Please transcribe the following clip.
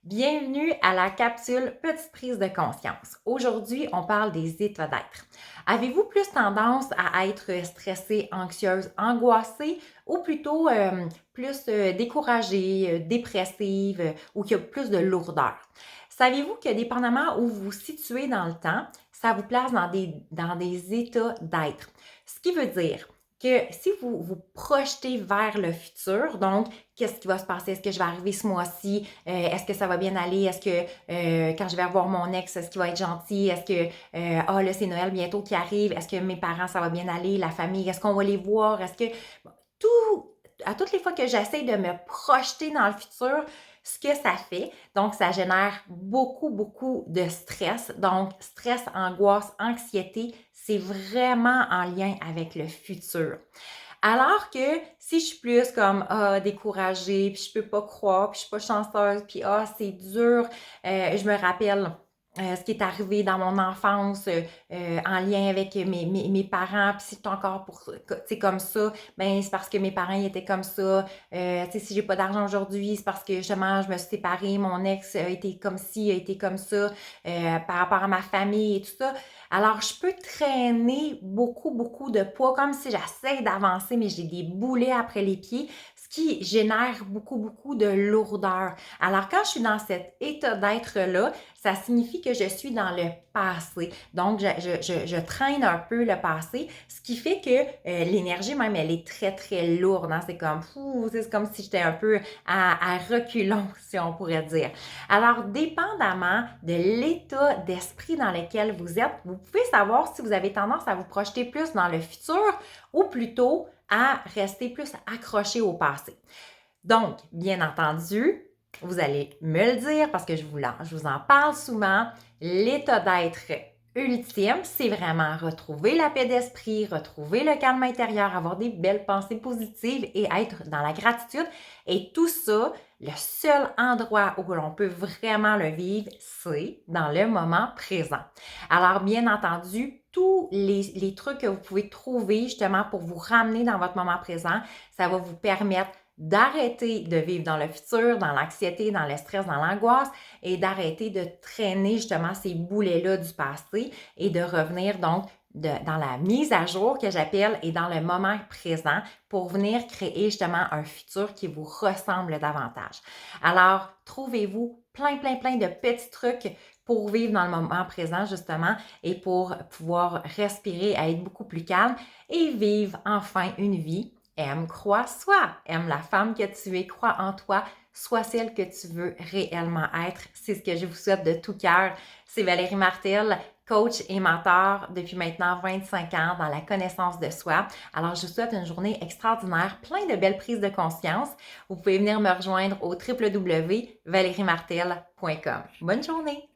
Bienvenue à la capsule Petite prise de conscience. Aujourd'hui, on parle des états d'être. Avez-vous plus tendance à être stressée, anxieuse, angoissée ou plutôt plus découragée, dépressive ou qu'il y a plus de lourdeur? Saviez-vous que dépendamment où vous vous situez dans le temps, ça vous place dans des états d'être? Ce qui veut dire que si vous vous projetez vers le futur, donc qu'est-ce qui va se passer? Est-ce que je vais arriver ce mois-ci? Est-ce que ça va bien aller? Est-ce que quand je vais revoir mon ex, est-ce qu'il va être gentil? Est-ce que là, c'est Noël bientôt qui arrive? Est-ce que mes parents, ça va bien aller? La famille, est-ce qu'on va les voir? Est-ce que bon, à toutes les fois que j'essaie de me projeter dans le futur, ce que ça fait, donc ça génère beaucoup, beaucoup de stress. Donc, stress, angoisse, anxiété, c'est vraiment en lien avec le futur. Alors que si je suis plus comme découragée, puis je peux pas croire, puis je suis pas chanceuse, puis c'est dur, je me rappelle ce qui est arrivé dans mon enfance en lien avec mes parents, puis si je suis encore comme ça, ben c'est parce que mes parents ils étaient comme ça. Si j'ai pas d'argent aujourd'hui, c'est parce que justement je me suis séparée, mon ex a été comme ci, a été comme ça, par rapport à ma famille et tout ça. Alors, je peux traîner beaucoup, beaucoup de poids, comme si j'essaie d'avancer, mais j'ai des boulets après les pieds, ce qui génère beaucoup, beaucoup de lourdeur. Alors, quand je suis dans cet état d'être-là, ça signifie que je suis dans le passé. Donc, je traîne un peu le passé, ce qui fait que l'énergie même, elle est très, très lourde. Hein? C'est comme si j'étais un peu à reculons, si on pourrait dire. Alors, dépendamment de l'état d'esprit dans lequel vous êtes, vous pouvez savoir si vous avez tendance à vous projeter plus dans le futur ou plutôt à rester plus accroché au passé. Donc, bien entendu, vous allez me le dire parce que je vous en parle souvent, l'état d'être ultime, c'est vraiment retrouver la paix d'esprit, retrouver le calme intérieur, avoir des belles pensées positives et être dans la gratitude. Et tout ça, le seul endroit où l'on peut vraiment le vivre, c'est dans le moment présent. Alors, bien entendu, tous les trucs que vous pouvez trouver justement pour vous ramener dans votre moment présent, ça va vous permettre d'arrêter de vivre dans le futur, dans l'anxiété, dans le stress, dans l'angoisse et d'arrêter de traîner justement ces boulets-là du passé et de revenir donc dans la mise à jour que j'appelle et dans le moment présent pour venir créer justement un futur qui vous ressemble davantage. Alors, trouvez-vous plein, plein, plein de petits trucs pour vivre dans le moment présent justement et pour pouvoir respirer, être beaucoup plus calme et vivre enfin une vie. Aime, crois, sois. Aime la femme que tu es, crois en toi, sois celle que tu veux réellement être. C'est ce que je vous souhaite de tout cœur. C'est Valérie Martel, coach et mentor depuis maintenant 25 ans dans la connaissance de soi. Alors, je vous souhaite une journée extraordinaire, plein de belles prises de conscience. Vous pouvez venir me rejoindre au www.valeriemartel.com. Bonne journée!